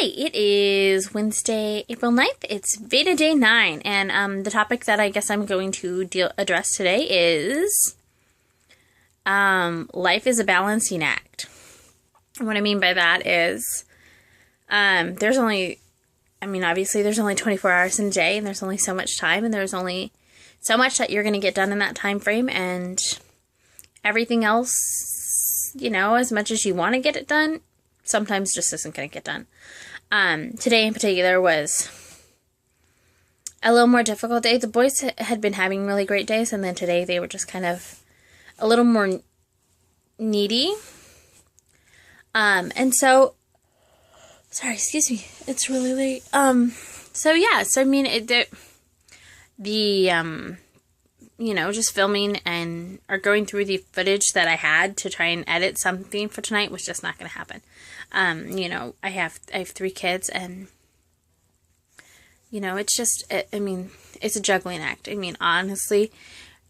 Hi, it is Wednesday, April 9th. It's VEDA Day 9, and the topic that I guess I'm going to address today is life is a balancing act. And what I mean by that is obviously there's only 24 hours in a day, and there's only so much time, and there's only so much that you're going to get done in that time frame, and everything else, as much as you want to get it done, sometimes just isn't going to get done. Today in particular was a little more difficult day. The boys had been having really great days, and then today they were just kind of a little more needy. And so, sorry, excuse me, it's really late. Just filming and or going through the footage that I had to try and edit something for tonight was just not going to happen. I have 3 kids, and it's a juggling act. Honestly,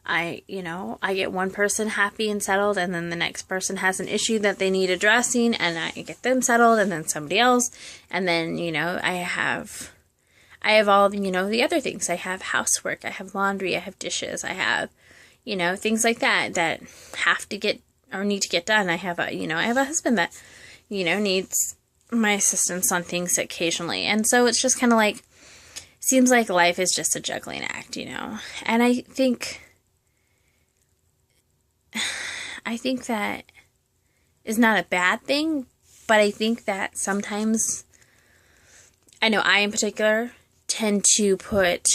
I get one person happy and settled, and then the next person has an issue that they need addressing, and I get them settled, and then somebody else, and then, I have all, the other things. I have housework, I have laundry, I have dishes, I have, things like that have to get, or need to get done. I have a husband that, needs my assistance on things occasionally. And so it's just kind of like, seems like life is just a juggling act, And I think that is not a bad thing, but I think that sometimes, I know I in particular tend to put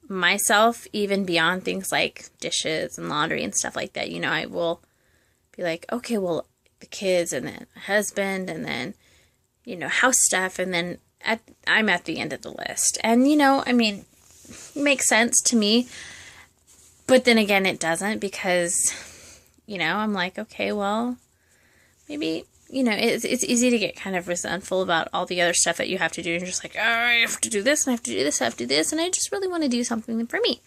myself even beyond things like dishes and laundry and stuff like that. I will be like, okay, well, the kids, and then husband, and then, house stuff, and then I'm at the end of the list. And, it makes sense to me, but then again, it doesn't, because, I'm like, okay, well, maybe, it's easy to get kind of resentful about all the other stuff that you have to do. And you're just like, oh, I have to do this, and I have to do this, I have to do this, and I just really want to do something for me.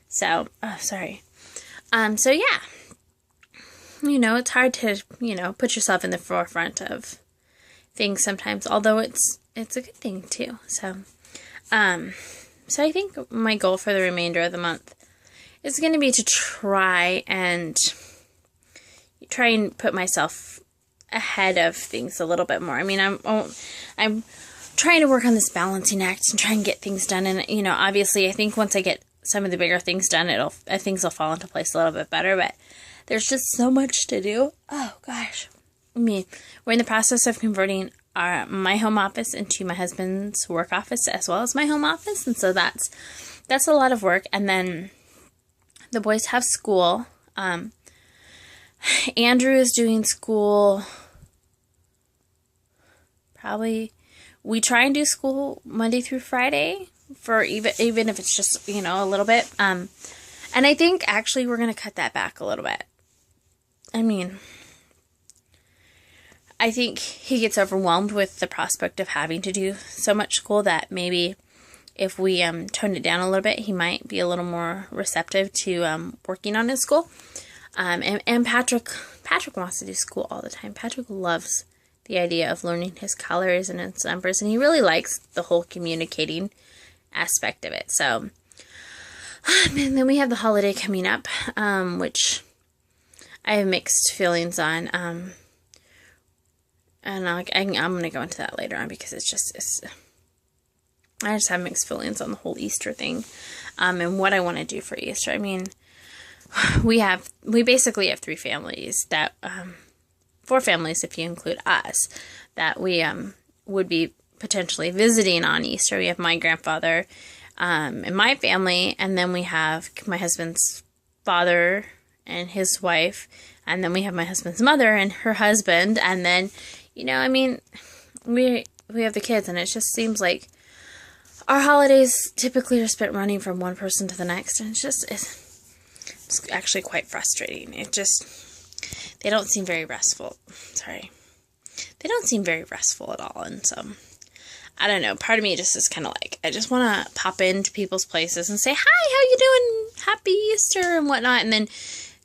So, sorry. So yeah. It's hard to, put yourself in the forefront of things sometimes, although it's a good thing too. So I think my goal for the remainder of the month is going to be to try and put myself ahead of things a little bit more. I'm trying to work on this balancing act and try and get things done. And, obviously I think once I get some of the bigger things done, things will fall into place a little bit better, but there's just so much to do. Oh gosh. We're in the process of converting my home office into my husband's work office as well as my home office. And so that's a lot of work. And then the boys have school. Andrew is doing school. Probably we try and do school Monday through Friday for even if it's just, a little bit. And I think actually we're going to cut that back a little bit. I think he gets overwhelmed with the prospect of having to do so much school that maybe if we toned it down a little bit, he might be a little more receptive to working on his school. And Patrick wants to do school all the time. Patrick loves the idea of learning his colors and his numbers, and he really likes the whole communicating aspect of it. So, and then we have the holiday coming up, which I have mixed feelings on, and I'm going to go into that later on, because I just have mixed feelings on the whole Easter thing, and what I want to do for Easter. We basically have 3 families that, 4 families if you include us, that we would be potentially visiting on Easter. We have my grandfather, and my family, and then we have my husband's father and his wife, and then we have my husband's mother and her husband, and then, we have the kids, and it just seems like our holidays typically are spent running from one person to the next, and it's actually quite frustrating. They don't seem very restful. Sorry. They don't seem very restful at all, and so I don't know, part of me just is kind of like, I just want to pop into people's places and say, hi, how you doing? Happy Easter and whatnot, and then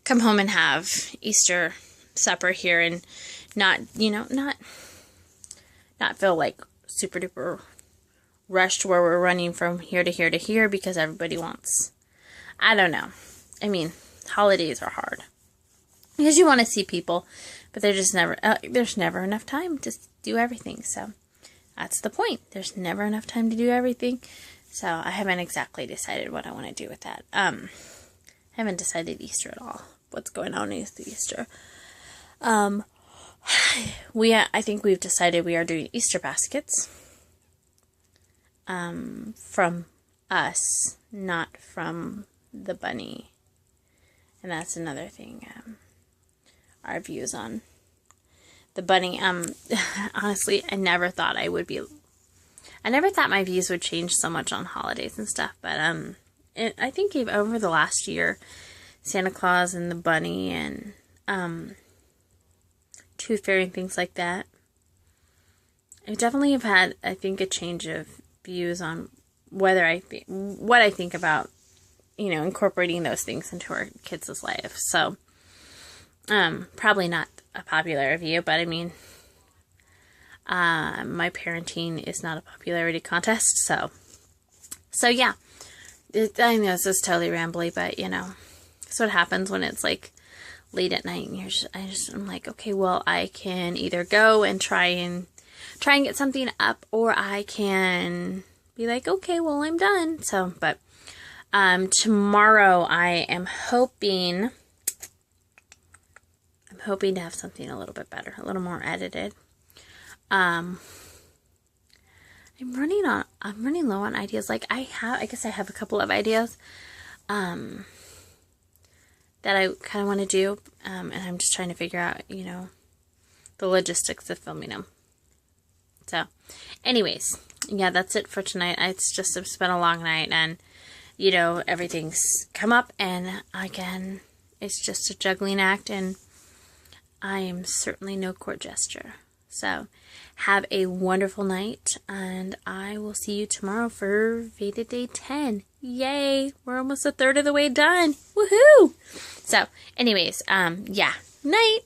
come home and have Easter supper here and not not feel like super duper rushed where we're running from here to here to here because everybody wants, I don't know. I mean, holidays are hard because you want to see people, but there's never enough time to do everything. So that's the point. There's never enough time to do everything. So I haven't exactly decided what I want to do with that. I haven't decided Easter at all. What's going on with Easter? I think we've decided we are doing Easter baskets. From us, not from the bunny. And that's another thing. Our views on the bunny. Honestly, I never thought my views would change so much on holidays and stuff. But I think over the last year, Santa Claus and the bunny and Tooth Fairy and things like that, I definitely have had, I think, a change of views on what I think about, incorporating those things into our kids' life. So, probably not a popular view, but I mean, my parenting is not a popularity contest, so yeah. I know this is totally rambly, but that's what happens when it's like late at night and I'm like, okay, well, I can either go and try and get something up, or I can be like, okay, well, I'm done. So, but tomorrow I am hoping to have something a little bit better, a little more edited. I'm running low on ideas. Like I guess I have a couple of ideas that I kind of want to do, and I'm just trying to figure out, the logistics of filming them. So, anyways, yeah, that's it for tonight. It's been a long night, and, everything's come up, and again, it's just a juggling act, and I am certainly no court jester. So, have a wonderful night, and I will see you tomorrow for VEDA Day 10. Yay! We're almost a third of the way done. Woohoo! So, anyways, yeah, night.